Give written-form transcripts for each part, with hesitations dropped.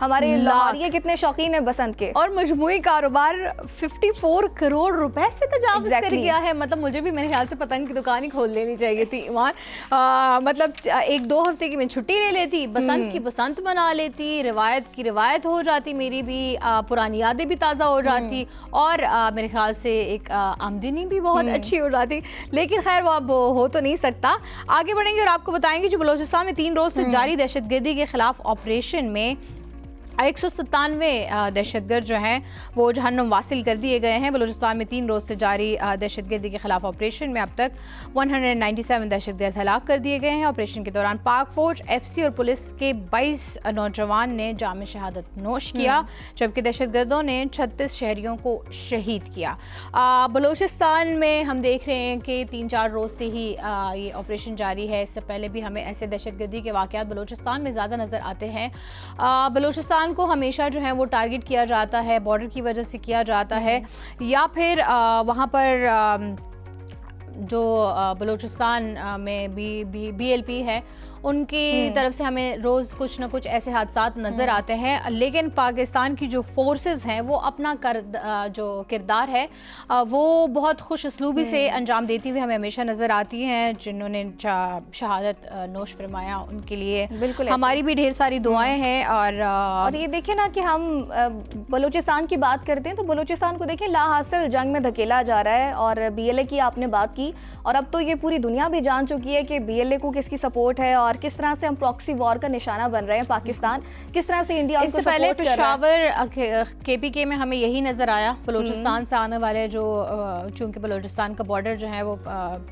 ہمارے لاہوریے کتنے شوقین ہیں بسنت کے. اور مجموعی کاروبار 54 کروڑ روپے سے تجاوز کر گیا ہے. مطلب مجھے بھی میرے خیال سے پتنگ کی دکان ہی کھول لینی چاہیے تھی ایمان. مطلب 1-2 ہفتے کی میں چھٹی لے لیتی, بسنت کی بسنت منا لیتی, روایت کی روایت ہو جاتی, میری بھی پرانی یادیں بھی تازہ ہو جاتی, اور میرے خیال سے ایک آمدنی بھی بہت اچھی ہو جاتی. لیکن خیر وہ اب ہو تو نہیں سکتا. آگے بڑھیں گے اور آپ کو بتائیں گے جو بلوچستان میں 3 روز سے جاری دہشت گردی کے خلاف آپریشن میں 197 دہشت گرد جو ہیں وہ جہنم واصل کر دیے گئے ہیں. بلوچستان میں 3 روز سے جاری دہشت گردی کے خلاف آپریشن میں اب تک 197 دہشت گرد ہلاک کر دیے گئے ہیں. آپریشن کے دوران پاک فوج, FCC اور پولیس کے 22 نوجوان نے جام شہادت نوش کیا, جبکہ دہشت گردوں نے 36 شہریوں کو شہید کیا. بلوچستان میں ہم دیکھ رہے ہیں کہ 3-4 روز سے ہی یہ آپریشن جاری ہے. اس سے پہلے بھی ہمیں ایسے دہشت گردی کے واقعات بلوچستان میں زیادہ نظر آتے ہیں. بلوچستان کو ہمیشہ جو ہے وہ ٹارگٹ کیا جاتا ہے, بارڈر کی وجہ سے کیا جاتا ہے, یا پھر وہاں پر جو بلوچستان میں BLP ہے ان کی طرف سے ہمیں روز کچھ نہ کچھ ایسے حادثات نظر آتے ہیں. لیکن پاکستان کی جو فورسز ہیں وہ اپنا جو کردار ہے وہ بہت خوش اسلوبی سے انجام دیتی ہوئی ہمیں ہمیشہ نظر آتی ہیں. جنہوں نے شہادت نوش فرمایا ان کے لیے بالکل ہماری بھی ڈھیر ساری دعائیں ہیں. اور یہ دیکھیں نا کہ ہم بلوچستان کی بات کرتے ہیں تو بلوچستان کو دیکھیں لا حاصل جنگ میں دھکیلا جا رہا ہے. اور BLA کی آپ نے بات کی, اور اب تو یہ پوری دنیا بھی جان چکی ہے کہ BLA کو کس کی سپورٹ ہے اور کس طرح سے ہم پراکسی وار کا نشانہ بن رہے ہیں. پاکستان کس طرح سے انڈیا ان کو پہلے پشاور KPK میں ہمیں یہی نظر آیا. بلوچستان سے آنے والے جو, چونکہ بلوچستان کا بارڈر جو ہے وہ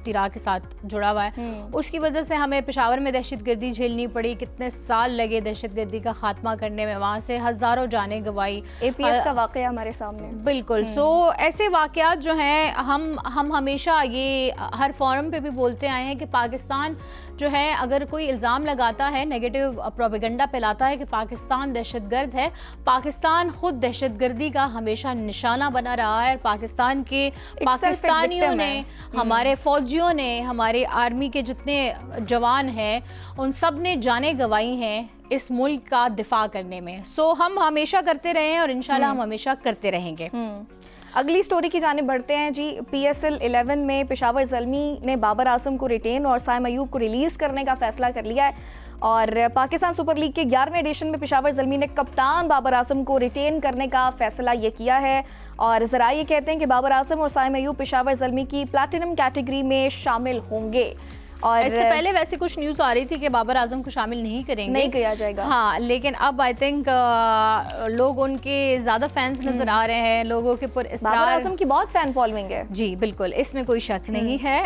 تیرا کے ساتھ جڑا ہوا ہے, اس کی وجہ سے ہمیں پشاور میں دہشت گردی جھیلنی پڑی. کتنے سال لگے دہشت گردی کا خاتمہ کرنے میں, وہاں سے ہزاروں جانیں گوائی. APS کا واقعہ ہمارے سامنے بالکل. سو ایسے واقعات جو ہیں ہم ہمیشہ یہ ہر فورم پہ بھی بولتے آئے ہیں کہ پاکستان جو ہے اگر کوئی الزام لگاتا ہے, نیگیٹو پروپیگنڈا پھیلاتا ہے کہ پاکستان دہشت گرد ہے, پاکستان خود دہشت گردی کا ہمیشہ نشانہ بنا رہا ہے. پاکستان کے پاکستانیوں نے, ہمارے فوجیوں نے, ہمارے آرمی کے جتنے جوان ہیں ان سب نے جانیں گنوائی ہیں اس ملک کا دفاع کرنے میں. سو ہم ہمیشہ کرتے رہے ہیں اور انشاءاللہ ہم ہمیشہ کرتے رہیں گے. اگلی سٹوری کی جانب بڑھتے ہیں جی. PSL 11 میں پشاور زلمی نے بابر اعظم کو ریٹین اور سائم ایوب کو ریلیز کرنے کا فیصلہ کر لیا ہے. اور پاکستان سپر لیگ کے 11ویں ایڈیشن میں پشاور زلمی نے کپتان بابر اعظم کو ریٹین کرنے کا فیصلہ یہ کیا ہے. اور ذرائع یہ کہتے ہیں کہ بابر اعظم اور سائم ایوب پشاور زلمی کی پلیٹینم کیٹیگری میں شامل ہوں گے. اور اس سے پہلے ویسے کچھ نیوز آ رہی تھی کہ بابر اعظم کو شامل نہیں کریں گے, نہیں کیا جائے گا. ہاں, لیکن اب آئی تھنک لوگ ان کے زیادہ فینس نظر آ رہے ہیں, لوگوں کے پر اصرار. بابر اعظم کی بہت فین فالوئنگ ہے. جی بالکل, اس میں کوئی شک نہیں ہے.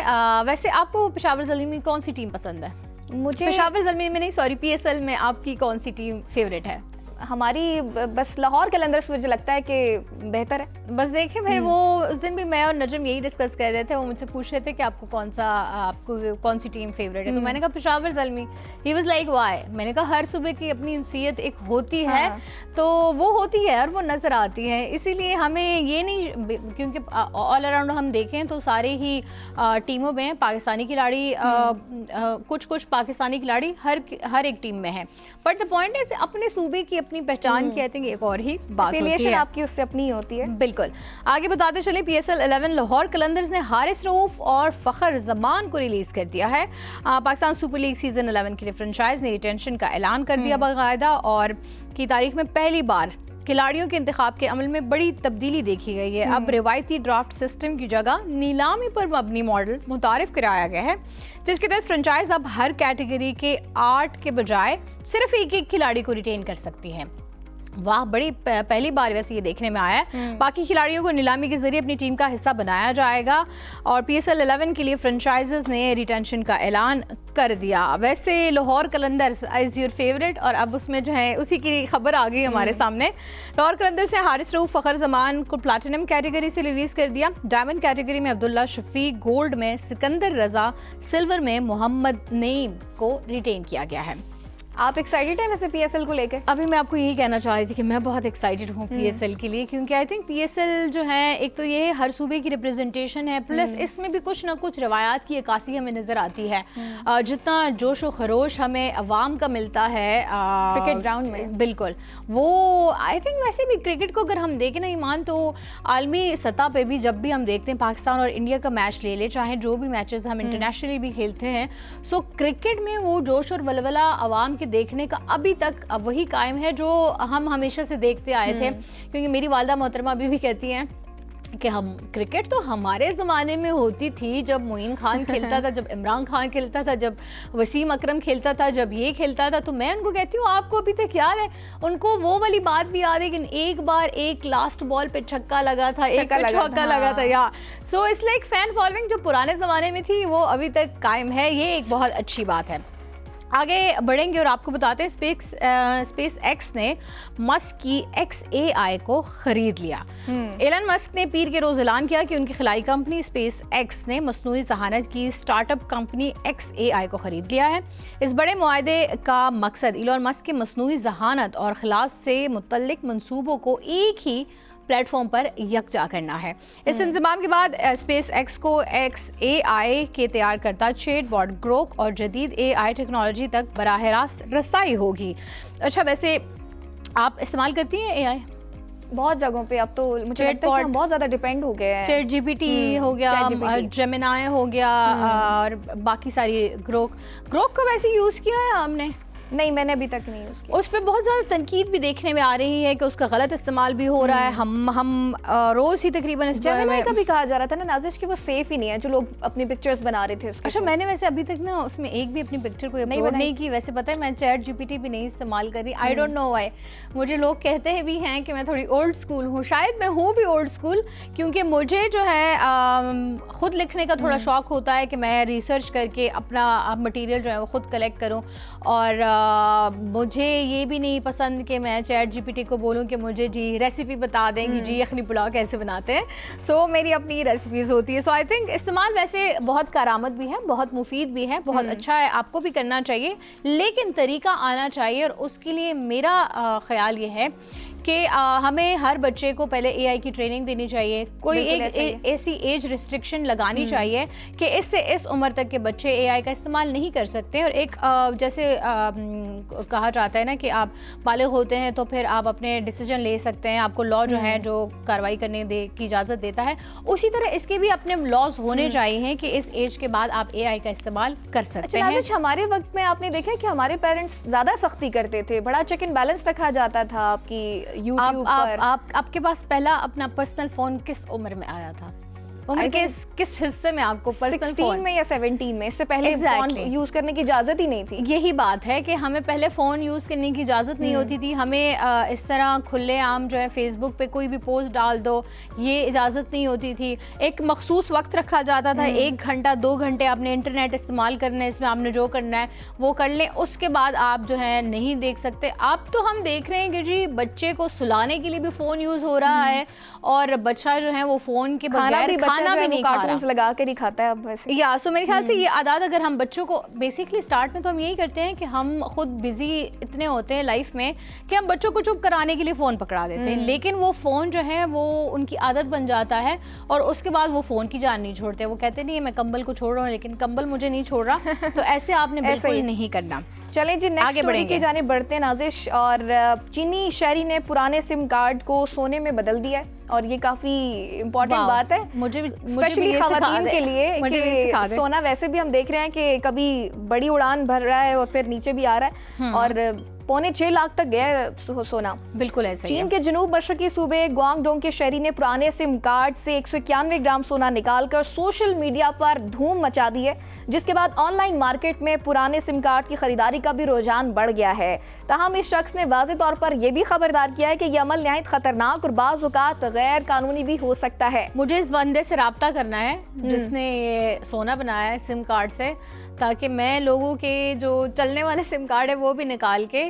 ویسے آپ کو پشاور زلمی کون سی ٹیم پسند ہے؟ مجھے پشاور زلمی میں نہیں, سوری PSL میں آپ کی کون سی ٹیم فیوریٹ ہے؟ ہماری بس لاہور قلندرز مجھے لگتا ہے کہ بہتر ہے. بس دیکھیں پھر وہ اس دن بھی میں اور نجم یہی ڈسکس کر رہے تھے, وہ مجھ سے پوچھ رہے تھے کہ آپ کو کون سی ٹیم فیوریٹ ہے, تو میں نے کہا Peshawar Zalmi. He was like why. میں نے کہا ہر صبح کی اپنی انسیت ایک ہوتی ہے, تو وہ ہوتی ہے اور وہ نظر آتی ہے. اسی لیے ہمیں یہ نہیں, کیونکہ آل اراؤنڈ ہم دیکھیں تو سارے ہی ٹیموں میں پاکستانی کھلاڑی, کچھ پاکستانی کھلاڑی ہر ایک ٹیم میں ہیں, بٹ دا پوائنٹ ہے اپنے صوبے کی اپنی پہچان کہتے ہیں ایک اور ہی بات ہوتی ہے, آپ کی اس سے اپنی ہوتی ہے. بالکل. آگے بتاتے چلیں, PSL 11 لاہور قلندرز نے حارث رؤوف اور فخر زمان کو ریلیز کر دیا ہے. پاکستان سپر لیگ سیزن 11 کے لیے فرنچائز نے ریٹینشن کا اعلان کر دیا باقاعدہ, اور کی تاریخ میں پہلی بار کھلاڑیوں کے انتخاب کے عمل میں بڑی تبدیلی دیکھی گئی ہے. اب روایتی ڈرافٹ سسٹم کی جگہ نیلامی پر مبنی ماڈل متعارف کرایا گیا ہے, جس کے تحت فرنچائز اب ہر کیٹیگری کے 8 کے بجائے صرف ایک کھلاڑی کو ریٹین کر سکتی ہیں. واہ, بڑی پہلی بار ویسے یہ دیکھنے میں آیا ہے. باقی کھلاڑیوں کو نیلامی کے ذریعے اپنی ٹیم کا حصہ بنایا جائے گا, اور PSL 11 کے لیے فرنچائزز نے ریٹینشن کا اعلان کر دیا. ویسے Lahore Qalandars is your favourite, اور اب اس میں جو ہے اسی کی خبر آ گئی ہمارے سامنے. لاہور قلندرز نے حارث رؤوف فخر زمان کو پلیٹینم کیٹیگری سے ریلیز کر دیا. ڈائمنڈ کیٹیگری میں عبداللہ شفیق, گولڈ میں سکندر رضا, سلور میں محمد نعیم کو ریٹین کیا گیا ہے. آپ ایکسائٹیڈ ہیں ویسے پی ایس ایل کو لے کے؟ ابھی میں آپ کو یہی کہنا چاہ رہی تھی کہ میں بہت ایکسائٹیڈ ہوں پی ایس ایل کے لیے، کیونکہ I think P S L جو ہے ایک تو یہ ہر صوبے کی ریپرزنٹیشن ہے، پلس اس میں بھی کچھ نہ کچھ روایات کی عکاسی ہمیں نظر آتی ہے. جتنا جوش و خروش ہمیں عوام کا ملتا ہے کرکٹ گراؤنڈ میں، بالکل وہ آئی تھنک ویسے بھی کرکٹ کو اگر ہم دیکھیں نا ایمان، تو عالمی سطح پہ بھی جب بھی ہم دیکھتے ہیں پاکستان اور انڈیا کا میچ لے لے، چاہے جو بھی میچز ہم انٹرنیشنلی بھی کھیلتے ہیں، سو کرکٹ میں وہ جوش اور ولولہ عوام کے دیکھنے کا ابھی تک وہی قائم ہے جو ہم ہمیشہ سے دیکھتے آئے تھے. کیونکہ میری والدہ محترمہ ابھی بھی کہتی ہیں کہ ہم کرکٹ تو ہمارے زمانے میں ہوتی تھی، جب معین خان کھیلتا تھا، جب عمران خان کھیلتا تھا، جب وسیم اکرم کھیلتا تھا، جب یہ کھیلتا تھا. تو میں ان کو کہتی ہوں آپ کو ابھی تک یاد ہے؟ ان کو وہ والی بات بھی یاد ہے کہ ایک بار ایک لاسٹ بال پہ چھکا لگا تھا، ایک پہ چوکا لگا تھا. یا سو اس لائک فین فالوئنگ جو پرانے زمانے میں تھی وہ ابھی تک قائم ہے. یہ ایک بہت اچھی بات ہے. آگے بڑھیں گے اور آپ کو بتاتے ہیں اسپیس ایکس نے مسک کی XAI کو خرید لیا. ایلن مسک نے پیر کے روز اعلان کیا کہ ان کی خلائی کمپنی اسپیس ایکس نے مصنوعی ذہانت کی اسٹارٹ اپ کمپنی XAI کو خرید لیا ہے. اس بڑے معاہدے کا مقصد ایلن مسک کے مصنوعی ذہانت اور خلا سے متعلق منصوبوں کو ایک ہی پلیٹ فارم پر یکجا کرنا ہے. اس انضمام کے بعد اسپیس ایکس کو XAI کے تیار کردہ چیٹ باٹ گروک اور جدید AI ٹیکنالوجی تک براہ راست رسائی ہوگی. اچھا ویسے آپ استعمال کرتی ہیں AI؟ بہت جگہوں پہ. اب تو مجھے لگتا ہے کہ ہم بہت زیادہ ڈیپینڈ ہو گئے ہیں. چیٹ GPT ہو گیا، جیمینائی ہو گیا، اور باقی ساری گروک کو ویسے یوز کیا ہے ہم نے؟ نہیں، میں نے ابھی تک نہیں یوز کیا. اس پہ بہت زیادہ تنقید بھی دیکھنے میں آ رہی ہے کہ اس کا غلط استعمال بھی ہو رہا ہے. ہم روز ہی تقریباً جیمینائی کا بھی کہا جا رہا تھا نا نازش کہ وہ سیف ہی نہیں ہے، جو لوگ اپنی پکچرز بنا رہے تھے اس کے. اچھا میں نے ویسے ابھی تک نا اس میں ایک بھی اپنی پکچر کو اپلوڈ نہیں کی. ویسے پتہ ہے میں چیٹ GPT بھی نہیں استعمال کر رہی. I don't know why. مجھے لوگ کہتے ہیں بھی ہیں کہ میں تھوڑی اولڈ اسکول ہوں. شاید میں ہوں بھی اولڈ اسکول، کیونکہ مجھے جو ہے خود لکھنے کا تھوڑا شوق ہوتا ہے کہ میں ریسرچ کر کے اپنا مٹیریل جو ہے وہ خود کلیکٹ کروں. اور مجھے یہ بھی نہیں پسند کہ میں چیٹ GPT کو بولوں کہ مجھے جی ریسیپی بتا دیں کہ جی یخنی پلاؤ کیسے بناتے ہیں. سو میری اپنی ریسیپیز ہوتی ہے. سو آئی تھنک استعمال ویسے بہت کارآمد بھی ہے، بہت مفید بھی ہے، بہت اچھا ہے، آپ کو بھی کرنا چاہیے، لیکن طریقہ آنا چاہیے. اور اس کے لیے میرا خیال یہ ہے کہ ہمیں ہر بچے کو پہلے AI کی ٹریننگ دینی چاہیے. کوئی ایک ایسی ایج ریسٹرکشن لگانی چاہیے کہ اس سے اس عمر تک کے بچے AI کا استعمال نہیں کر سکتے. اور ایک جیسے کہا جاتا ہے نا کہ آپ بالغ ہوتے ہیں تو پھر آپ اپنے ڈیسیجن لے سکتے ہیں، آپ کو لا جو ہے جو کارروائی کرنے کی اجازت دیتا ہے، اسی طرح اس کے بھی اپنے لاز ہونے چاہیے کہ اس ایج کے بعد آپ AI کا استعمال کر سکتے ہیں. ہمارے وقت میں آپ نے دیکھا کہ ہمارے پیرنٹس زیادہ سختی کرتے تھے، بڑا چیک اینڈ بیلنس رکھا جاتا تھا. آپ کی آپ کے پاس پہلا اپنا پرسنل فون کس عمر میں آیا تھا؟ عمر کس حصے میں آپ کو پرسنل فون؟ 16 میں یا 17 میں. اس سے پہلے فون یوز کرنے کی اجازت ہی نہیں تھی. یہی بات ہے کہ ہمیں پہلے فون یوز کرنے کی اجازت نہیں ہوتی تھی. ہمیں اس طرح کھلے عام جو ہے فیس بک پہ کوئی بھی پوسٹ ڈال دو یہ اجازت نہیں ہوتی تھی. ایک مخصوص وقت رکھا جاتا تھا، 1 گھنٹہ 2 گھنٹے آپ نے انٹرنیٹ استعمال کرنا ہے، اس میں آپ نے جو کرنا ہے وہ کر لیں، اس کے بعد آپ جو ہے نہیں دیکھ سکتے. اب تو ہم دیکھ رہے ہیں کہ جی بچے کو سلانے کے لیے بھی فون یوز ہو رہا ہے، اور بچہ جو ہے وہ فون کے بغیر کھانا بھی نہیں کھا رہا، کارٹونز لگا کے نہیں کھاتا ہے اب ویسے. یا سو میرے خیال سے یہ عادات اگر ہم بچوں کو بیسکلی اسٹارٹ میں تو ہم یہی کرتے ہیں کہ ہم خود بزی اتنے ہوتے ہیں لائف میں کہ ہم بچوں کو چپ کرانے کے لیے فون پکڑا دیتے ہیں، لیکن وہ فون جو ہے وہ ان کی عادت بن جاتا ہے اور اس کے بعد وہ فون کی جان نہیں چھوڑتے. وہ کہتے نہیں میں کمبل کو چھوڑ رہا ہوں لیکن کمبل مجھے نہیں چھوڑ رہا. تو ایسے آپ نے بالکل نہیں کرنا. چلیں جی نیکسٹ اسٹوری کی جانب بڑھتے ہیں نازش. اور چینی شہری نے پرانے سم کارڈ کو سونے میں بدل دیا ہے، اور یہ کافی امپورٹنٹ بات ہے اسپیشلی خواتین کے لیے کہ سونا ویسے بھی ہم دیکھ رہے ہیں کہ کبھی بڑی اڑان بھر رہا ہے اور پھر نیچے بھی آ رہا ہے، اور 6.25 لاکھ تک گیا ہے سونا. بالکل ایسا ہی. چین کے جنوب مشرقی صوبے گوانگ ڈونگ کے شہری نے پرانے سم کارڈ سے 191 گرام سونا نکال کر سوشل میڈیا پر دھوم مچا دی ہے، جس کے بعد آن لائن مارکیٹ میں پرانے سم کارڈ کی خریداری کا بھی رجحان بڑھ گیا ہے. تاہم اس شخص نے واضح طور پر یہ بھی خبردار کیا ہے کہ یہ عمل نہایت خطرناک اور بعض اوقات غیر قانونی بھی ہو سکتا ہے. مجھے اس بندے سے رابطہ کرنا ہے جس نے یہ سونا بنایا ہے سم کارڈ سے، تاکہ میں لوگوں کے جو چلنے والے سم کارڈ ہے وہ بھی نکال کے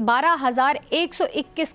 12,121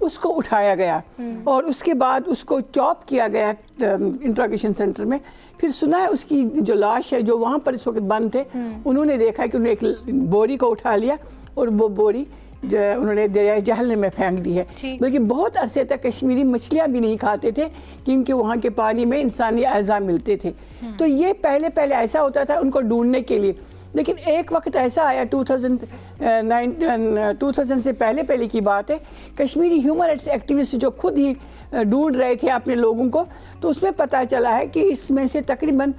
اس کو اٹھایا گیا اور اس کے بعد اس کو چاپ کیا گیا انٹروگیشن سینٹر میں. پھر سنا ہے اس کی جو لاش ہے جو وہاں پر اس وقت بند تھے, انہوں نے دیکھا کہ انہوں نے ایک بوری کو اٹھا لیا اور وہ بوری انہوں نے دریائے جہلم میں پھینک دی ہے. بلکہ بہت عرصے تک کشمیری مچھلیاں بھی نہیں کھاتے تھے کیونکہ وہاں کے پانی میں انسانی اعضاء ملتے تھے. تو یہ پہلے ایسا ہوتا تھا ان کو ڈھونڈنے کے لیے. لیکن ایک وقت ایسا آیا 2000 سے پہلے کی بات ہے, کشمیری ہیومن رائٹس ایکٹیوسٹ جو خود ہی ڈھونڈ رہے تھے اپنے لوگوں کو, تو اس میں پتہ چلا ہے کہ اس میں سے تقریباً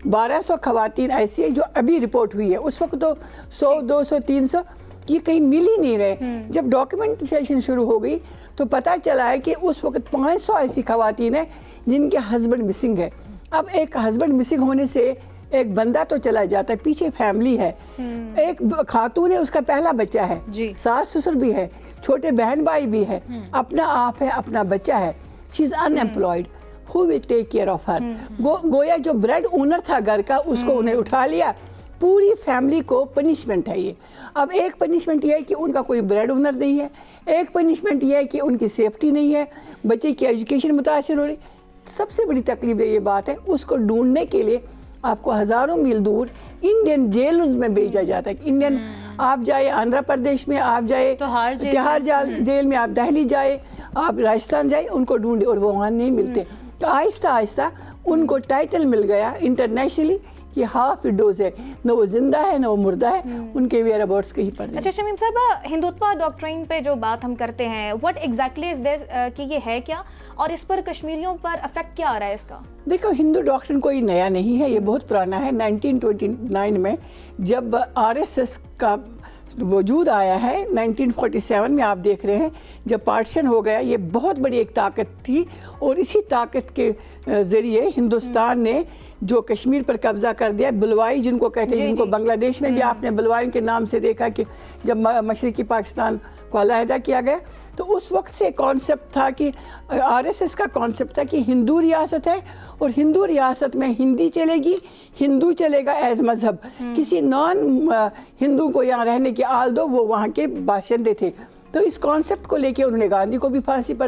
1200 خواتین ایسی ہیں جو ابھی رپورٹ ہوئی ہے. اس وقت تو 100 200 300 یہ کہیں مل ہی نہیں رہے. جب ڈاکیومنٹیشن شروع ہو گئی تو پتہ چلا ہے کہ اس وقت 500 ایسی خواتین ہیں جن کے ہسبینڈ مسنگ ہے. اب ایک ہسبینڈ مسنگ ہونے سے ایک بندہ تو چلا جاتا ہے, پیچھے فیملی ہے, ایک خاتون ہے, اس کا پہلا بچہ ہے, ساس سسر بھی ہے, چھوٹے بہن بھائی بھی ہے, اپنا آپ ہے, اپنا بچہ ہے. شی از ان employed, who will take care of her. گویا جو بریڈ اونر تھا گھر کا اس کو انہیں اٹھا لیا. پوری فیملی کو پنشمنٹ ہے یہ. اب ایک پنشمنٹ یہ ہے کہ ان کا کوئی بریڈ اونر نہیں ہے, ایک پنشمنٹ یہ ہے کہ ان کی سیفٹی نہیں ہے, بچے کی ایجوکیشن متاثر ہو رہی. سب سے بڑی تکلیف یہ بات ہے, اس کو ڈھونڈنے کے لیے آپ کو ہزاروں میل دور انڈین جیلز میں بھیجا جاتا ہے. انڈین آپ جائے آندھرا پردیش میں, آپ جائے تہاڑ جیل میں, آپ دہلی جائے, آپ راجستھان جائے, ان کو ڈھونڈے اور وہ وہاں نہیں ملتے. تو آہستہ آہستہ ان کو ٹائٹل مل گیا انٹرنیشنلی کہ ہاف وڈوز ہے, نہ وہ زندہ ہے نہ وہ مردہ ہے, ان کے ویئر اباؤٹس کہیں پر نہیں. اچھا شمیم صاحبہ, ہندوتوا ڈاکٹرین پہ جو بات ہم کرتے ہیں, واٹ ایگزیکٹلی از دس, کہ یہ ہے کیا اور اس پر کشمیریوں پر افیکٹ کیا آ رہا ہے اس کا؟ دیکھو, ہندو ڈاکٹرین کوئی نیا نہیں ہے, یہ بہت پرانا ہے. 1929 میں جب RSS کا وجود آیا ہے 1947 میں, آپ دیکھ رہے ہیں جب پارٹیشن ہو گیا, یہ بہت بڑی ایک طاقت تھی اور اسی طاقت کے ذریعے ہندوستان نے جو کشمیر پر قبضہ کر دیا, بلوائی جن کو کہتے ہیں, جن کو بنگلہ دیش میں بھی آپ نے بلوائیوں کے نام سے دیکھا کہ جب مشرقی پاکستان کو علیحدہ کیا گیا, تو اس وقت سے کانسیپٹ تھا کہ RSS کا کانسیپٹ تھا کہ ہندو ریاست ہے اور ہندو ریاست میں ہندی چلے گی, ہندو چلے گا ایز مذہب, کسی نان ہندو کو یہاں رہنے کی آل دو, وہ وہاں کے باشندے تھے. تو اس کانسیپٹ کو لے کے انہوں نے گاندھی کو بھی پھانسی پر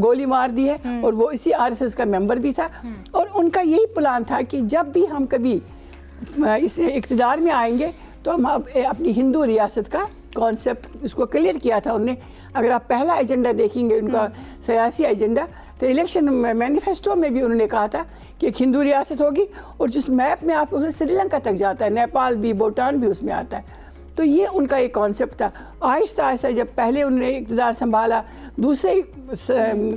گولی مار دی ہے اور وہ اسی RSS کا ممبر بھی تھا. اور ان کا یہی پلان تھا کہ جب بھی ہم کبھی اس اقتدار میں آئیں گے تو ہم اپنی ہندو ریاست کا کانسیپٹ اس کو کلیئر کیا تھا انہوں نے. اگر آپ پہلا ایجنڈا دیکھیں گے ان کا سیاسی ایجنڈا, تو الیکشن مینیفیسٹو میں بھی انہوں نے کہا تھا کہ ایک ہندو ریاست ہوگی, اور جس میپ میں آپ سری لنکا تک جاتا ہے, نیپال بھی, بھوٹان بھی اس میں آتا ہے. تو یہ ان کا ایک کانسیپٹ تھا. آہستہ آہستہ جب پہلے انہوں نے اقتدار سنبھالا, دوسرے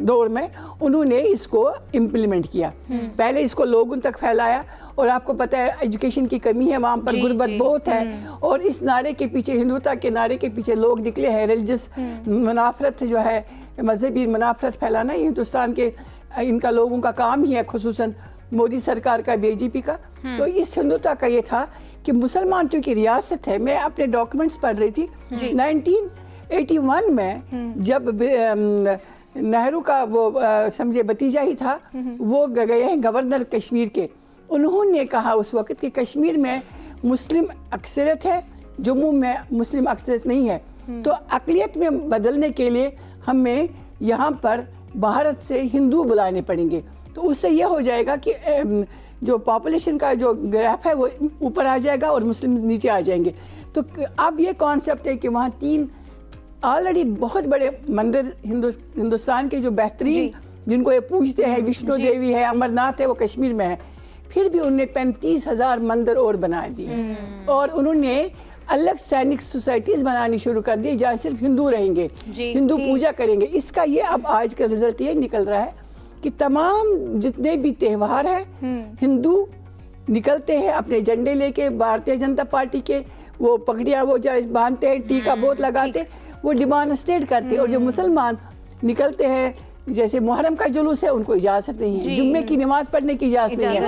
دور میں انہوں نے اس کو امپلیمنٹ کیا. پہلے اس کو لوگوں تک پھیلایا, اور آپ کو پتہ ہے ایجوکیشن کی کمی ہے وہاں پر, غربت بہت ہے, اور اس نعرے کے پیچھے, ہندوتا کے نعرے کے پیچھے لوگ نکلے ہیں. ریلیجس منافرت جو ہے, مذہبی منافرت پھیلانا, یہ ہندوستان کے ان کا لوگوں کا کام ہی ہے, خصوصاً مودی سرکار کا, BJP کا. تو اس ہندوتا کا یہ تھا کہ مسلمان چونکہ ریاست ہے. میں اپنے ڈاکیومنٹس پڑھ رہی تھی 1981 میں, جب نہرو کا وہ سمجھے بتیجا ہی تھا, وہ گئے ہیں گورنر کشمیر کے. انہوں نے کہا اس وقت کہ کشمیر میں مسلم اکثریت ہے, جموں میں مسلم اکثریت نہیں ہے, تو اقلیت میں بدلنے کے لیے ہمیں یہاں پر بھارت سے ہندو بلانے پڑیں گے. تو اس سے یہ ہو جائے گا کہ جو پاپولیشن کا جو گراف ہے وہ اوپر آ جائے گا اور مسلم نیچے آ جائیں گے. تو اب یہ کانسیپٹ ہے کہ وہاں 3 آلریڈی بہت بڑے مندر ہندوستان کے جو بہترین, جن کو یہ پوجتے ہیں, وشنو دیوی ہے, امرناتھ ہے, وہ کشمیر میں ہے. پھر بھی انہوں نے 35,000 مندر اور بنا دیے, اور انہوں نے الگ سینک سوسائٹیز بنانی شروع کر دی جہاں صرف ہندو رہیں گے, ہندو پوجا کریں گے. اس کا یہ اب آج کا رزلٹ یہ نکل رہا ہے کہ تمام جتنے بھی تہوار ہیں, ہندو نکلتے ہیں اپنے جھنڈے لے کے, بھارتیہ جنتا پارٹی کے, وہ پگڑیاں وہ باندھتے ہیں, ٹیکا بہت لگاتے, وہ ڈیمانسٹریٹ کرتے. اور جو مسلمان نکلتے ہیں, جیسے محرم کا جلوس ہے, ان کو اجازت نہیں ہے, جمعے کی نماز پڑھنے کی اجازت نہیں ہے.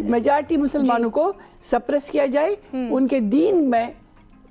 میجارٹی مسلمانوں کو سپریس کیا جائے, ان کے دین میں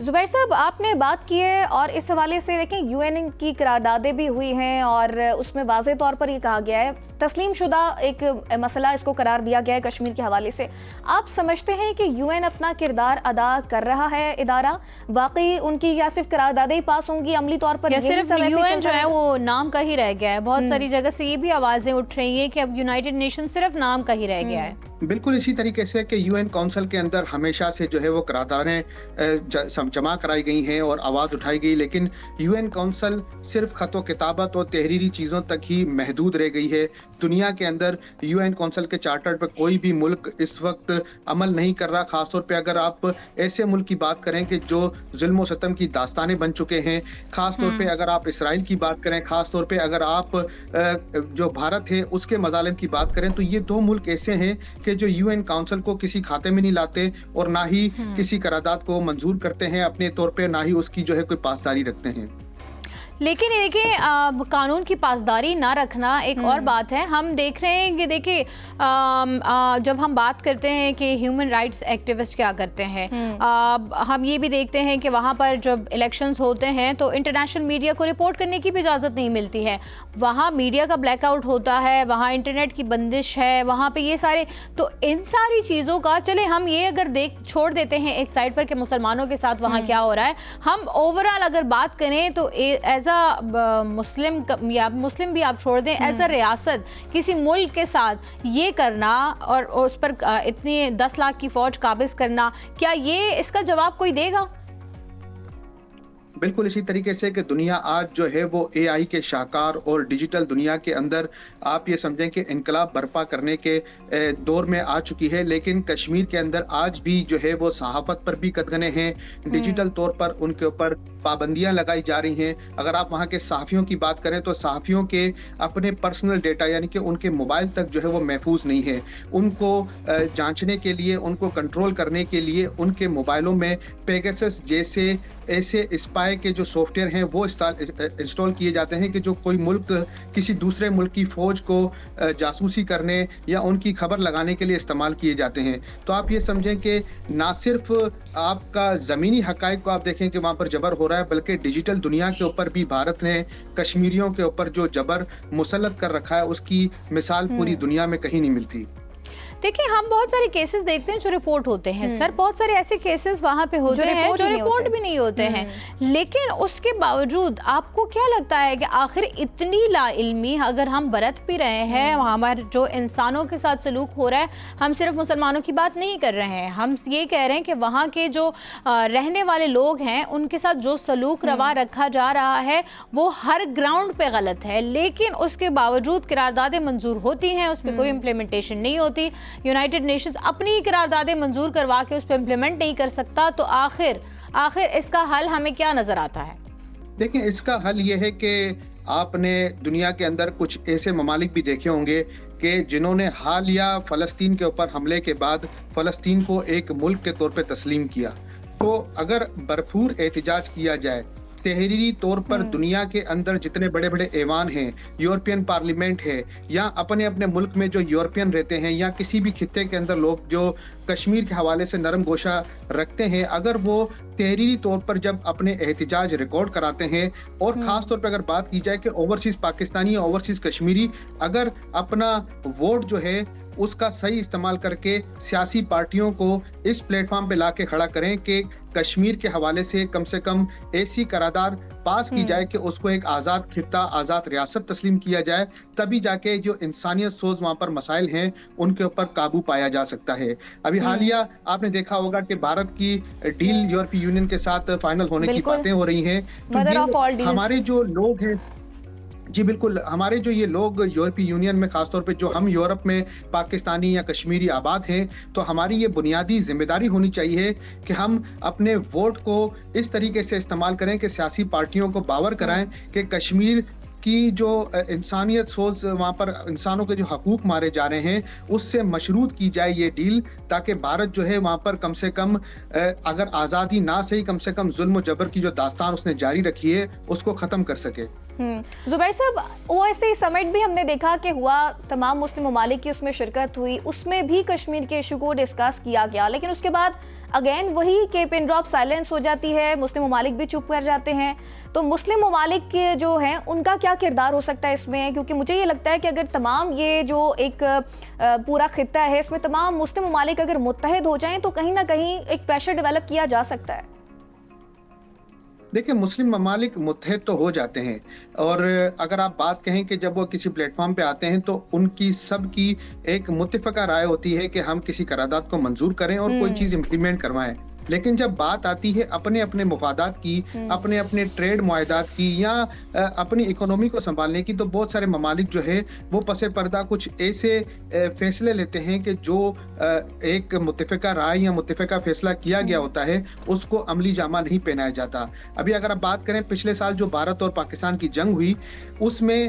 زبیر صاحب آپ نے بات کی ہے اور اس حوالے سے دیکھیں UN کی قراردادیں بھی ہوئی ہیں اور اس میں واضح طور پر یہ کہا گیا ہے تسلیم شدہ ایک مسئلہ اس کو قرار دیا گیا ہے کشمیر کے حوالے سے. آپ سمجھتے ہیں کہ UN اپنا کردار ادا کر رہا ہے ادارہ واقعی ان کی یا صرف قراردادیں ہی پاس ہوں گی عملی طور پر یا صرف UN جو ہے وہ نام کا ہی رہ گیا ہے؟ بہت ساری جگہ سے یہ بھی آوازیں اٹھ رہی ہیں کہ اب یونائٹڈ نیشن صرف نام کا ہی رہ گیا ہے. بالکل اسی طریقے سے کہ UN کونسل کے اندر ہمیشہ سے جو ہے وہ قراردادیں جمع کرائی گئی ہیں اور آواز اٹھائی گئی، لیکن UN کونسل صرف خط و کتابت اور تحریری چیزوں تک ہی محدود رہ گئی ہے. دنیا کے اندر UN کونسل کے چارٹر پہ کوئی بھی ملک اس وقت عمل نہیں کر رہا، خاص طور پہ اگر آپ ایسے ملک کی بات کریں کہ جو ظلم و ستم کی داستانیں بن چکے ہیں، خاص طور پہ اگر آپ اسرائیل کی بات کریں، خاص طور پہ اگر آپ جو بھارت ہے اس کے مظالم کی بات کریں، تو یہ دو ملک ایسے ہیں کہ جو UN کونسل کو کسی کھاتے میں نہیں لاتے اور نہ ہی کسی قرارداد کو منظور کرتے ہیں اپنے طور پہ، نہ ہی اس کی جو ہے کوئی پاسداری رکھتے ہیں. لیکن دیکھیں قانون کی پاسداری نہ رکھنا ایک اور بات ہے. ہم دیکھ رہے ہیں کہ دیکھیں جب ہم بات کرتے ہیں کہ ہیومن رائٹس ایکٹیوسٹ کیا کرتے ہیں، ہم یہ بھی دیکھتے ہیں کہ وہاں پر جب الیکشنز ہوتے ہیں تو انٹرنیشنل میڈیا کو رپورٹ کرنے کی بھی اجازت نہیں ملتی ہے. وہاں میڈیا کا بلیک آؤٹ ہوتا ہے، وہاں انٹرنیٹ کی بندش ہے، وہاں پہ یہ سارے، تو ان ساری چیزوں کا چلے ہم یہ اگر چھوڑ دیتے ہیں ایک سائڈ پر کہ مسلمانوں کے ساتھ وہاں کیا ہو رہا ہے، ہم اوورال اگر بات کریں تو ایز مسلم یا مسلم بھی آپ چھوڑ دیں، ایز اے ریاست کسی ملک کے ساتھ یہ کرنا اور اس پر اتنی 10 لاکھ کی فوج قابض کرنا، کیا یہ اس کا جواب کوئی دے گا؟ بالکل اسی طریقے سے کہ دنیا آج جو ہے وہ AI کے شاہکار اور ڈیجیٹل دنیا کے اندر آپ یہ سمجھیں کہ انقلاب برپا کرنے کے دور میں آ چکی ہے، لیکن کشمیر کے اندر آج بھی جو ہے وہ صحافت پر بھی قدغنے ہیں، ڈیجیٹل طور پر ان کے اوپر پابندیاں لگائی جا رہی ہیں. اگر آپ وہاں کے صحافیوں کی بات کریں تو صحافیوں کے اپنے پرسنل ڈیٹا یعنی کہ ان کے موبائل تک جو ہے وہ محفوظ نہیں ہے. ان کو جانچنے کے لیے، ان کو کنٹرول کرنے کے لیے ان کے موبائلوں میں پیگاسس جیسے ایسے اسپائی کے جو سافٹ ویئر ہیں وہ انسٹال کیے جاتے ہیں کہ جو کوئی ملک کسی دوسرے ملک کی فوج کو جاسوسی کرنے یا ان کی خبر لگانے کے لیے استعمال کیے جاتے ہیں. تو آپ یہ سمجھیں کہ نہ صرف آپ کا زمینی حقائق کو آپ دیکھیں کہ وہاں پر جبر ہو رہا ہے، بلکہ ڈیجیٹل دنیا کے اوپر بھی بھارت نے کشمیریوں کے اوپر جو جبر مسلط کر رکھا ہے اس کی مثال پوری دنیا میں کہیں نہیں ملتی. دیکھیں ہم بہت سارے کیسز دیکھتے ہیں جو رپورٹ ہوتے ہیں سر، بہت سارے ایسے کیسز وہاں پہ ہوتے ہیں جو رپورٹ بھی نہیں ہوتے ہیں، لیکن اس کے باوجود آپ کو کیا لگتا ہے کہ آخر اتنی لا علمی اگر ہم برت بھی رہے ہیں، ہمارے جو انسانوں کے ساتھ سلوک ہو رہا ہے، ہم صرف مسلمانوں کی بات نہیں کر رہے ہیں، ہم یہ کہہ رہے ہیں کہ وہاں کے جو رہنے والے لوگ ہیں ان کے ساتھ جو سلوک روا رکھا جا رہا ہے وہ ہر گراؤنڈ پہ غلط ہے، لیکن اس کے باوجود قراردادیں منظور ہوتی ہیں، اس پہ کوئی امپلیمنٹیشن نہیں ہوتی. یونائٹڈ نیشنز اپنی قراردادیں منظور کروا کے اس پہ امپلیمنٹ نہیں کر سکتا. تو آخر اس کا حل ہمیں کیا نظر آتا ہے؟ دیکھیں اس کا حل یہ ہے کہ آپ نے دنیا کے اندر کچھ ایسے ممالک بھی دیکھے ہوں گے کہ جنہوں نے حالیہ فلسطین کے اوپر حملے کے بعد فلسطین کو ایک ملک کے طور پہ تسلیم کیا. تو اگر بھرپور احتجاج کیا جائے تحریری طور پر دنیا کے اندر جتنے بڑے بڑے ایوان ہیں، یورپین پارلیمنٹ ہے، یا اپنے ملک میں جو یورپین رہتے ہیں یا کسی بھی خطے کے اندر لوگ جو کشمیر کے حوالے سے نرم گوشہ رکھتے ہیں، اگر وہ تحریری طور پر جب اپنے احتجاج ریکارڈ کراتے ہیں، اور خاص طور پہ اگر بات کی جائے کہ اوورسیز پاکستانی یا اوورسیز کشمیری اگر اپنا ووٹ جو ہے اس کا صحیح استعمال کر کے سیاسی پارٹیوں کو اس پلیٹ فارم پہ لا کے کھڑا کریں کہ کشمیر کے حوالے سے کم ایسی قرارداد پاس کی جائے کہ اس کو ایک آزاد خطہ، آزاد ریاست تسلیم کیا جائے، تبھی جا کے جو انسانیت سوز وہاں پر مسائل ہیں ان کے اوپر قابو پایا جا سکتا ہے. ابھی حالیہ آپ نے دیکھا ہوگا کہ بھارت کی ڈیل یورپی یونین کے ساتھ فائنل ہونے کی باتیں ہو رہی ہیں. ہمارے جو لوگ ہیں، جی بالکل، ہمارے جو یہ لوگ یورپی یونین میں، خاص طور پہ جو ہم یورپ میں پاکستانی یا کشمیری آباد ہیں، تو ہماری یہ بنیادی ذمہ داری ہونی چاہیے کہ ہم اپنے ووٹ کو اس طریقے سے استعمال کریں کہ سیاسی پارٹیوں کو باور کرائیں کہ کشمیر کی جو انسانیت سوز وہاں پر انسانوں کے جو حقوق مارے جا رہے ہیں اس سے مشروط کی جائے یہ ڈیل، تاکہ بھارت جو ہے وہاں پر کم سے کم اگر آزادی نہ صحیح کم سے کم ظلم و جبر کی جو داستان اس نے جاری رکھی ہے اس کو ختم کر سکے. زبیر صاحب، OSCE سمٹ بھی ہم نے دیکھا کہ ہوا، تمام مسلم ممالک کی اس میں شرکت ہوئی، اس میں بھی کشمیر کے ایشو کو ڈسکس کیا گیا، لیکن اس کے بعد اگین وہی کہ پن ڈراپ سائلنس ہو جاتی ہے, مسلم ممالک بھی چپ کر جاتے ہیں. تو مسلم ممالک کے جو ہیں ان کا کیا کردار ہو سکتا ہے اس میں؟ کیونکہ مجھے یہ لگتا ہے کہ اگر تمام یہ جو ایک پورا خطہ ہے اس میں تمام مسلم ممالک اگر متحد ہو جائیں تو کہیں نہ کہیں ایک پریشر ڈیولپ کیا جا سکتا ہے. دیکھیں, مسلم ممالک متحد تو ہو جاتے ہیں, اور اگر آپ بات کہیں کہ جب وہ کسی پلیٹ فارم پہ آتے ہیں تو ان کی سب کی ایک متفقہ رائے ہوتی ہے کہ ہم کسی قرارداد کو منظور کریں اور کوئی چیز امپلیمنٹ کروائیں. لیکن جب بات آتی ہے اپنے اپنے مفادات کی, اپنے اپنے ٹریڈ معاہدات کی یا اپنی اکنومی کو سنبھالنے کی, تو بہت سارے ممالک جو ہے وہ پس پردہ کچھ ایسے فیصلے لیتے ہیں کہ جو ایک متفقہ رائے یا متفقہ فیصلہ کیا گیا ہوتا ہے اس کو عملی جامہ نہیں پہنایا جاتا. ابھی اگر آپ بات کریں پچھلے سال جو بھارت اور پاکستان کی جنگ ہوئی, اس میں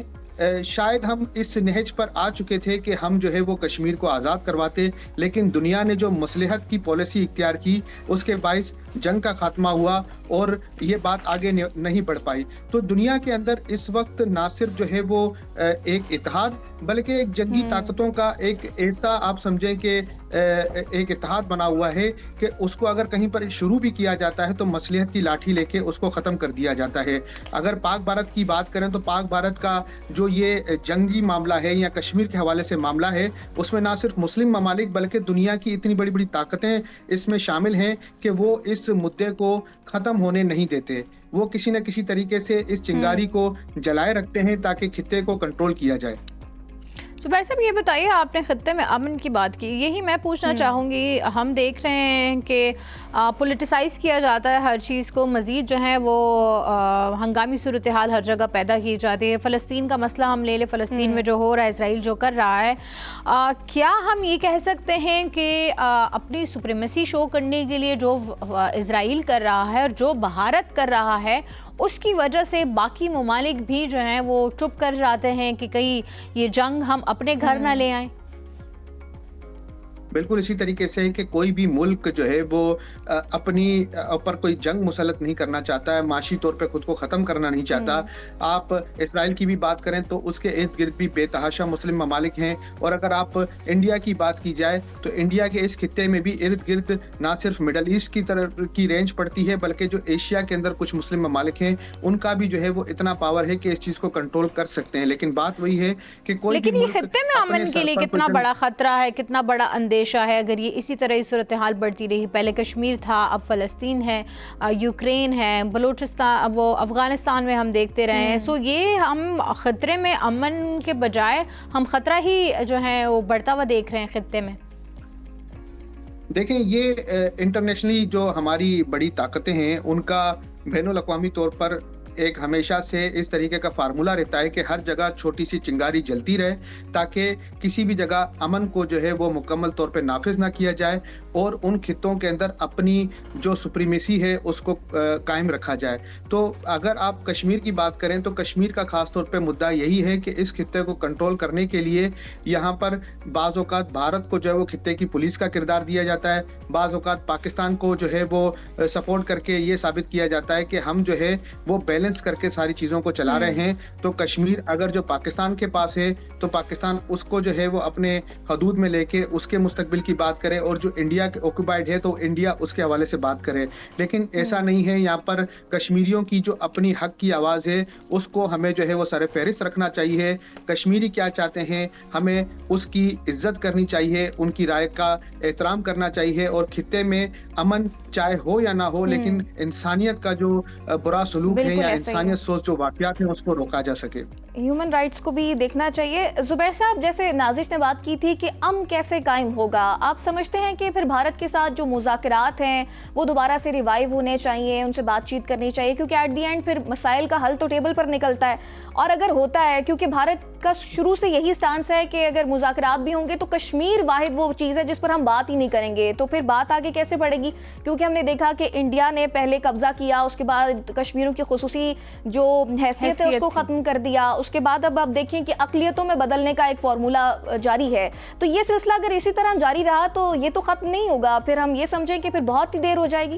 شاید ہم اس نہج پر آ چکے تھے کہ ہم جو ہے وہ کشمیر کو آزاد کرواتے, لیکن دنیا نے جو مصلحت کی پالیسی اختیار کی اس کے باعث جنگ کا خاتمہ ہوا اور یہ بات آگے نہیں بڑھ پائی. تو دنیا کے اندر اس وقت نہ صرف جو ہے وہ ایک اتحاد بلکہ ایک جنگی طاقتوں کا ایک ایسا آپ سمجھیں کہ ایک اتحاد بنا ہوا ہے کہ اس کو اگر کہیں پر شروع بھی کیا جاتا ہے تو مصلحت کی لاٹھی لے کے اس کو ختم کر دیا جاتا ہے. اگر پاک بھارت کی بات کریں تو پاک بھارت کا جو یہ جنگی معاملہ ہے یا کشمیر کے حوالے سے معاملہ ہے, اس میں نہ صرف مسلم ممالک بلکہ دنیا کی اتنی بڑی بڑی طاقتیں اس میں شامل ہیں کہ وہ اس مدعے کو ختم ہونے نہیں دیتے. وہ کسی نہ کسی طریقے سے اس چنگاری کو جلائے رکھتے ہیں تاکہ خطے کو کنٹرول کیا جائے. زبیر صاحب یہ بتائیے, آپ نے خطے میں امن کی بات کی, یہی میں پوچھنا چاہوں گی. ہم دیکھ رہے ہیں کہ پولیٹیسائز کیا جاتا ہے ہر چیز کو, مزید جو ہے وہ ہنگامی صورتحال ہر جگہ پیدا کی جاتی ہے. فلسطین کا مسئلہ ہم لے لیں, فلسطین میں جو ہو رہا ہے, اسرائیل جو کر رہا ہے, کیا ہم یہ کہہ سکتے ہیں کہ اپنی سپریمیسی شو کرنے کے لیے جو اسرائیل کر رہا ہے اور جو بھارت کر رہا ہے اس کی وجہ سے باقی ممالک بھی جو ہیں وہ چپ کر جاتے ہیں کہ کہیں یہ جنگ ہم اپنے گھر نہ لے آئیں؟ بالکل اسی طریقے سے کہ کوئی بھی ملک جو ہے وہ اپنی اوپر کوئی جنگ مسلط نہیں کرنا چاہتا ہے, معاشی طور پہ خود کو ختم کرنا نہیں چاہتا. آپ اسرائیل کی بھی بات کریں تو اس کے ارد گرد بھی بے تحاشا مسلم ممالک ہیں, اور اگر آپ انڈیا کی بات کی جائے تو انڈیا کے اس خطے میں بھی ارد گرد نہ صرف مڈل ایسٹ کی طرف کی رینج پڑتی ہے بلکہ جو ایشیا کے اندر کچھ مسلم ممالک ہیں ان کا بھی جو ہے وہ اتنا پاور ہے کہ اس چیز کو کنٹرول کر سکتے ہیں. لیکن بات وہی ہے کہ کوئی لیکن یہ خطے میں امن کے لیے کتنا بڑا خطرہ ہے, کتنا بڑا اندیشہ ہے اگر یہ اسی طرح ہی صورتحال بڑھتی رہی؟ پہلے کشمیر تھا, اب فلسطین ہے, یوکرین ہے, بلوچستان, وہ افغانستان میں ہم دیکھتے رہے ہیں. سو یہ ہم خطرے میں امن کے بجائے ہم خطرہ ہی جو ہے وہ بڑھتا ہوا دیکھ رہے ہیں خطے میں. دیکھیں, یہ انٹرنیشنلی جو ہماری بڑی طاقتیں ہیں ان کا بین الاقوامی طور پر ایک ہمیشہ سے اس طریقے کا فارمولا رہتا ہے کہ ہر جگہ چھوٹی سی چنگاری جلتی رہے تاکہ کسی بھی جگہ امن کو جو ہے وہ مکمل طور پہ نافذ نہ کیا جائے اور ان خطوں کے اندر اپنی جو سپریمیسی ہے اس کو قائم رکھا جائے. تو اگر آپ کشمیر کی بات کریں تو کشمیر کا خاص طور پہ مدعا یہی ہے کہ اس خطے کو کنٹرول کرنے کے لیے یہاں پر بعض اوقات بھارت کو جو ہے وہ خطے کی پولیس کا کردار دیا جاتا ہے, بعض اوقات پاکستان کو جو ہے وہ سپورٹ کر کے یہ ثابت کیا جاتا ہے کہ ہم جو ہے وہ بیلنس کر کے ساری چیزوں کو چلا رہے ہیں. تو کشمیر اگر جو پاکستان کے پاس ہے تو پاکستان اس کو جو ہے وہ اپنے حدود میں لے کے اس کے مستقبل کی بات کرے, اور جو انڈیا کے آکوپائڈ ہے تو انڈیا اس کے حوالے سے بات کرے. لیکن ایسا نہیں ہے, یہاں پر کشمیریوں کی جو اپنی حق کی آواز ہے اس کو ہمیں جو ہے وہ سر فہرست رکھنا چاہیے. کشمیری کیا چاہتے ہیں ہمیں اس کی عزت کرنی چاہیے, ان کی رائے کا احترام کرنا چاہیے, اور خطے میں امن چاہے ہو یا نہ ہو لیکن انسانیت کا جو برا سلوک ہے یا انسانیت سوچ جو واقعات ہیں اس کو روکا جا سکے. ہیومن رائٹس کو بھی دیکھنا چاہیے. زبیر صاحب, جیسے نازش نے بات کی تھی کہ امن کیسے قائم ہوگا, آپ سمجھتے ہیں کہ پھر بھارت کے ساتھ جو مذاکرات ہیں وہ دوبارہ سے ریوائیو ہونے چاہیے, ان سے بات چیت کرنی چاہیے, کیونکہ ایٹ دی اینڈ پھر مسائل کا حل تو ٹیبل پر نکلتا ہے. اور اگر ہوتا ہے, کیونکہ بھارت کا شروع سے یہی سٹانس ہے کہ اگر مذاکرات بھی ہوں گے تو کشمیر واحد وہ چیز ہے جس پر ہم بات ہی نہیں کریں گے, تو پھر بات آگے کیسے بڑھے گی؟ کیونکہ ہم نے دیکھا کہ انڈیا نے پہلے قبضہ کیا, اس کے بعد کشمیروں کی خصوصی جو حیثیت ہے اس کو ختم کر دیا, اس کے بعد اب آپ دیکھیں کہ اقلیتوں میں بدلنے کا ایک فارمولا جاری ہے. تو یہ سلسلہ اگر اسی طرح جاری رہا تو یہ تو ختم نہیں ہوگا, پھر ہم یہ سمجھیں کہ پھر بہت ہی دیر ہو جائے گی.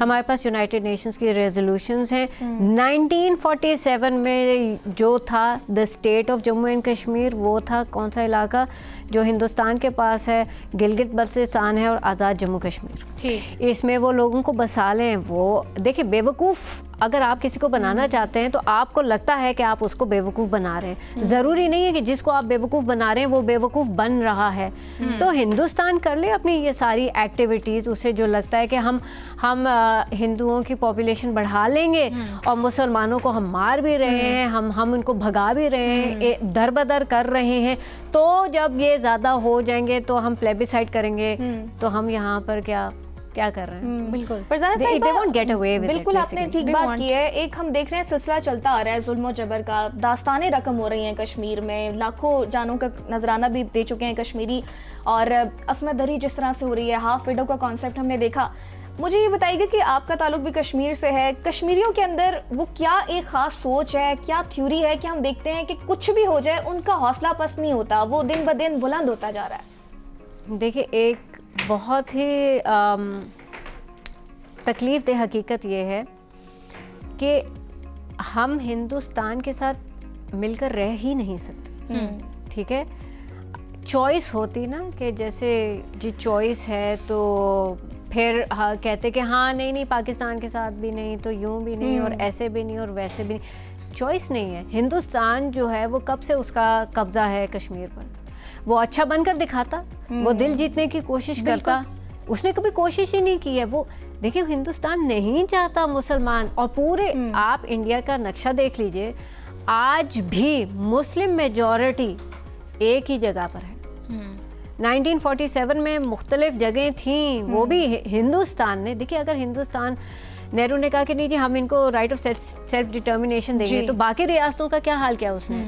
ہمارے پاس یونائٹڈ نیشنز کی ریزولوشنز ہیں. 1947 میں جو تھا the state of Jammu and Kashmir, وہ تھا کون سا علاقہ جو ہندوستان کے پاس ہے, گلگت بلتستان ہے اور آزاد جموں کشمیر. اس میں وہ لوگوں کو بسا لیں. وہ دیکھیں بیوقوف اگر آپ کسی کو بنانا چاہتے ہیں تو آپ کو لگتا ہے کہ آپ اس کو بیوقوف بنا رہے ہیں, ضروری نہیں ہے کہ جس کو آپ بیوقوف بنا رہے ہیں وہ بیوقوف بن رہا ہے. تو ہندوستان کر لے اپنی یہ ساری ایکٹیویٹیز, اسے جو لگتا ہے کہ ہم ہندوؤں کی پاپولیشن بڑھا لیں گے اور مسلمانوں کو ہم مار بھی رہے ہیں, ہم ان کو بھگا بھی رہے ہیں, در بدر کر رہے ہیں, تو جب یہ زیادہ ہو جائیں گے تو ہم پلیبیسائڈ کریں گے, تو ہم یہاں پر کیا کر رہے ہیں. بالکل بالکل آپ نے ٹھیک بات کی ہے. ایک ہم دیکھ رہے ہیں سلسلہ چلتا آ رہا ہے ظلم و جبر کا, داستانیں رقم ہو رہی ہیں کشمیر میں, لاکھوں جانوں کا نذرانہ بھی دے چکے ہیں کشمیری, اور عصمت دری جس طرح سے ہو رہی ہے, ہاف وڈو کا کانسیپٹ ہم نے دیکھا. مجھے یہ بتائیے گا کہ آپ کا تعلق بھی کشمیر سے ہے, کشمیریوں کے اندر وہ کیا ایک خاص سوچ ہے, کیا تھیوری ہے کہ ہم دیکھتے ہیں کہ کچھ بھی ہو جائے ان کا حوصلہ پست نہیں ہوتا, وہ دن بہ دن بلند ہوتا جا رہا ہے؟ دیکھیے ایک بہت ہی تکلیف دہ حقیقت یہ ہے کہ ہم ہندوستان کے ساتھ مل کر رہ ہی نہیں سکتے. ٹھیک ہے, چوائس ہوتی نا کہ جیسے جی چوائس ہے تو پھر کہتے کہ ہاں نہیں پاکستان کے ساتھ بھی نہیں, تو یوں بھی نہیں اور ایسے بھی نہیں اور ویسے بھی نہیں. چوائس نہیں ہے. ہندوستان جو ہے وہ کب سے اس کا قبضہ ہے کشمیر پر, وہ اچھا بن کر دکھاتا, وہ دل جیتنے کی کوشش کرتا, اس نے کبھی کوشش ہی نہیں کی ہے. وہ دیکھیں ہندوستان نہیں چاہتا مسلمان, اور پورے آپ انڈیا کا نقشہ دیکھ لیجئے, آج بھی مسلم میجورٹی ایک ہی جگہ پر ہے. 1947 میں مختلف جگہیں تھیں, وہ بھی ہندوستان نے, دیکھیے اگر ہندوستان, نہرو نے کہا کہ نہیں جی ہم ان کو رائٹ آف سیلف ڈٹرمنیشن دیں گے, تو باقی ریاستوں کا کیا حال کیا اس نے؟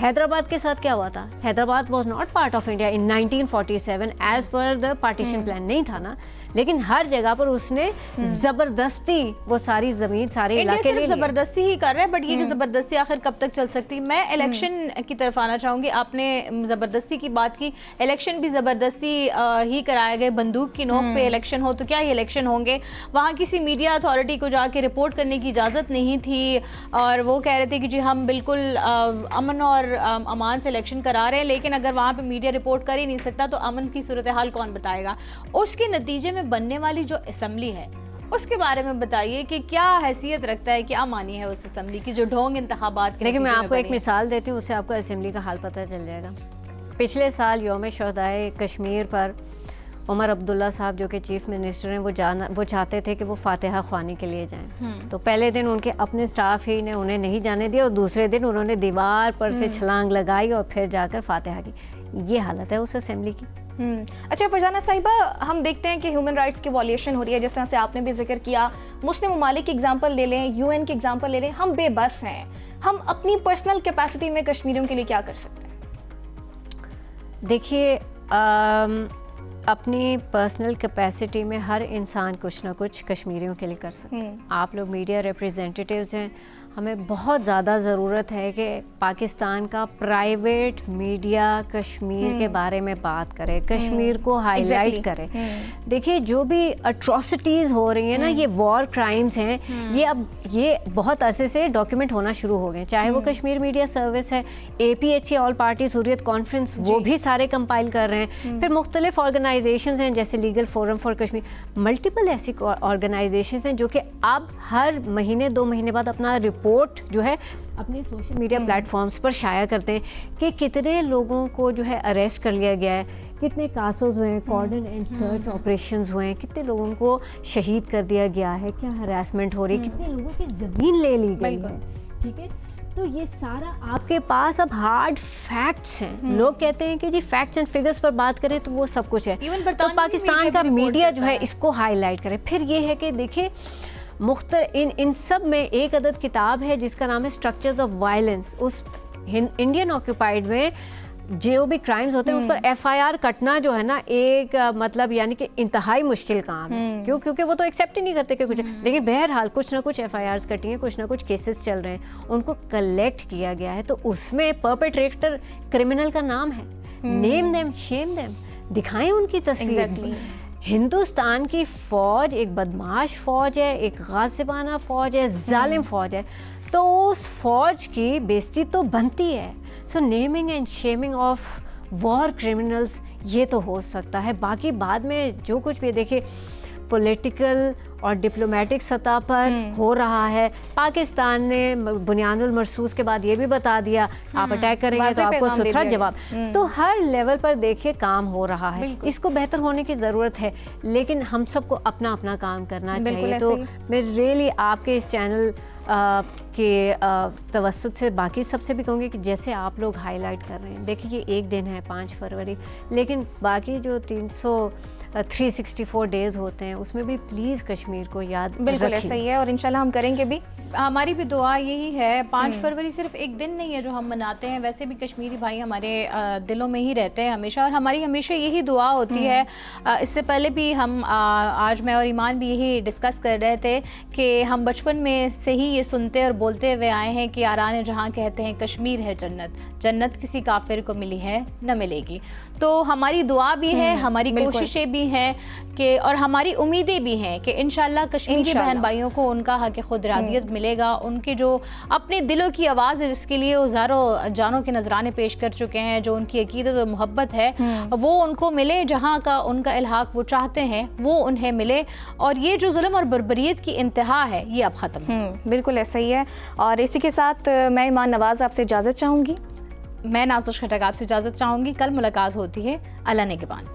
حیدرآباد کے ساتھ کیا ہوا تھا؟ Hyderabad was not part of India in 1947 as per the partition plan, نہیں تھا نا, لیکن ہر جگہ پر اس نے زبردستی وہ ساری زمین سارے علاقے صرف زبردستی ہی کر رہا ہے, بٹ یہ کہ زبردستی آخر کب تک چل سکتی. میں الیکشن کی طرف آنا چاہوں گی. آپ نے زبردستی کی بات کی, الیکشن بھی زبردستی ہی کرائے گئے, بندوق کی نوک پہ الیکشن ہو تو کیا ہی الیکشن ہوں گے. وہاں کسی میڈیا اتھارٹی کو جا کے رپورٹ کرنے کی اجازت نہیں تھی, اور وہ کہہ رہے تھے کہ جی ہم بالکل امن اور امان سے الیکشن کرا رہے ہیں, لیکن اگر وہاں پہ میڈیا رپورٹ کر ہی نہیں سکتا تو امن کی صورتحال کون بتائے گا. اس کے نتیجے میں بننے والی جو اسمبلی ہے اس کے بارے میں بتائیے کہ کیا حیثیت رکھتا ہے, کیا معنی ہے اس اسمبلی کی جو ڈھونگ انتخابات کے. لیکن میں آپ کو ایک مثال دیتی ہوں, اس سے آپ کو اسمبلی کا حال پتہ چل جائے گا. پچھلے سال یوم شہدائے کشمیر پر عمر عبداللہ صاحب جو کہ چیف منسٹر ہیں, وہ چاہتے تھے کہ وہ فاتحہ خوانی کے لیے جائیں, تو پہلے دن ان کے اپنے اسٹاف ہی نے انہیں نہیں جانے دیا, اور دوسرے دن انہوں نے دیوار پر سے چھلانگ لگائی اور پھر جا کر فاتحہ کی. یہ حالت ہے اس اسمبلی کی. اچھا فرزانہ صاحبہ, ہم دیکھتے ہیں کہ ہیومن رائٹس کی وائلیشن ہو رہی ہے, جس طرح سے آپ نے بھی ذکر کیا. مسلم ممالک کی ایگزامپل لے لیں, یو این کی ایگزامپل لے لیں, ہم بے بس ہیں. ہم اپنی پرسنل کیپیسٹی میں کشمیریوں کے لیے کیا کر سکتے ہیں؟ دیکھیے اپنی پرسنل کیپیسٹی میں ہر انسان کچھ نہ کچھ کشمیریوں کے لیے کر سکتے ہیں. آپ لوگ میڈیا ریپریزنٹیٹیوز ہیں, ہمیں بہت زیادہ ضرورت ہے کہ پاکستان کا پرائیویٹ میڈیا کشمیر کے بارے میں بات کرے, کشمیر کو ہائی لائٹ کرے. دیکھیے جو بھی اٹراسٹیز ہو رہی ہیں نا, یہ وار کرائمز ہیں, یہ بہت عرصے سے ڈاکیومنٹ ہونا شروع ہو گئے, چاہے وہ کشمیر میڈیا سروس ہے, APHA آل پارٹیز حریت کانفرنس, وہ بھی سارے کمپائل کر رہے ہیں. پھر مختلف آرگنائزیشنز ہیں جیسے legal forum for Kashmir, multiple ایسی آرگنائزیشنز ہیں جو کہ اب ہر مہینے 2 مہینے بعد اپنا رپورٹ جو ہے اپنے سوشل میڈیا پلیٹ فارمز پر شائع کرتے ہیں کہ کتنے لوگوں کو جو ہے اریسٹ کر لیا گیا ہے, کتنے کاسز ہوئے ہیں, کارڈن اینڈ سرچ آپریشنز ہوئے ہیں, کتنے لوگوں کو شہید کر دیا گیا ہے, کیا ہراسمنٹ ہو رہی ہے, کتنے لوگوں کی زمین لے لی گئی ہے. ٹھیک ہے, تو یہ سارا آپ کے پاس اب ہارڈ فیکٹس ہیں. لوگ کہتے ہیں کہ جی فیکٹس اینڈ فگرز پر بات کریں تو وہ سب کچھ ہے, تو پاکستان کا میڈیا جو ہے اس کو ہائی لائٹ کرے. پھر یہ ہے کہ دیکھیں ان سب میں ایک عدد کتاب ہے جس کا نام ہے اسٹرکچرز آف وائلنس. اس انڈین آکوپائڈ میں جو بھی کرائمز ہوتے ہیں اس پر FIR کٹنا جو ہے نا, ایک مطلب یعنی کہ انتہائی مشکل کام ہے, کیونکہ وہ تو ایکسیپٹ ہی نہیں کرتے کہ کچھ, لیکن بہرحال کچھ نہ کچھ FIRs کٹی ہیں, کچھ نہ کچھ کیسز چل رہے ہیں, ان کو کلیکٹ کیا گیا ہے. تو اس میں پرپیٹریٹر کرمنل کا نام ہے, نیم دیم, شیم دیم, دکھائیں ان کی تصویر ہندوستان کی فوج ایک بدماش فوج ہے, ایک غاصبانہ فوج ہے, ظالم فوج ہے, تو اس فوج کی بےزتی تو بنتی ہے. So naming and shaming of war criminals یہ تو ہو سکتا ہے. باقی بعد میں جو کچھ بھی دیکھیں پولیٹیکل اور ڈپلومیٹک سطح پر ہو رہا ہے. پاکستان نے بنیان المرصوص کے بعد یہ بھی بتا دیا آپ اٹیک کریں گے تو آپ کو ستھرا جواب. تو ہر لیول پر دیکھیے کام ہو رہا ہے, اس کو بہتر ہونے کی ضرورت ہے, لیکن ہم سب کو اپنا اپنا کام کرنا چاہیے. تو میں ریئلی آپ کے اس چینل کے توسط سے باقی سب سے بھی کہوں گی کہ جیسے آپ لوگ ہائی لائٹ کر رہے ہیں, دیکھیں یہ ایک دن ہے 5 فروری, لیکن باقی جو 364 ڈیز ہوتے ہیں اس میں بھی پلیز کشمیر کو یاد رکھیں. بالکل ایسا ہی ہے اور انشاءاللہ ہم کریں گے بھی. ہماری بھی دعا یہی ہے. 5 فروری صرف ایک دن نہیں ہے جو ہم مناتے ہیں, ویسے بھی کشمیری بھائی ہمارے دلوں میں ہی رہتے ہیں ہمیشہ, اور ہماری ہمیشہ یہی دعا ہوتی ہے. اس سے پہلے بھی ہم آج میں اور ایمان بھی یہی ڈسکس کر رہے تھے کہ ہم بچپن میں سے ہی یہ سنتے اور بولتے ہوئے آئے ہیں کہ یاران جہاں کہتے ہیں کشمیر ہے جنت, جنت کسی کافر کو ملی ہے نہ ملے گی. تو ہماری دعا بھی ہے, ہماری کوششیں بھی ہیں کہ, اور ہماری امیدیں بھی ہیں کہ انشاءاللہ کشمیری بہن بھائیوں کو ان کا حق خود ارادیت ملے گا. ان کے جو اپنے دلوں کی آواز ہے جس کے لیے وہ ہزاروں جانوں کے نذرانے پیش کر چکے ہیں, جو ان کی عقیدت اور محبت ہے وہ ان کو ملے, جہاں کا ان کا الحاق وہ چاہتے ہیں وہ انہیں ملے, اور یہ جو ظلم اور بربریت کی انتہا ہے یہ اب ختم ہے. بالکل ایسا ہی ہے. اور اسی کے ساتھ میں ایمان نواز آپ سے اجازت چاہوں گی. میں نازش خٹک آپ سے اجازت چاہوں گی. کل ملاقات ہوتی ہے. اللہ نگہبان.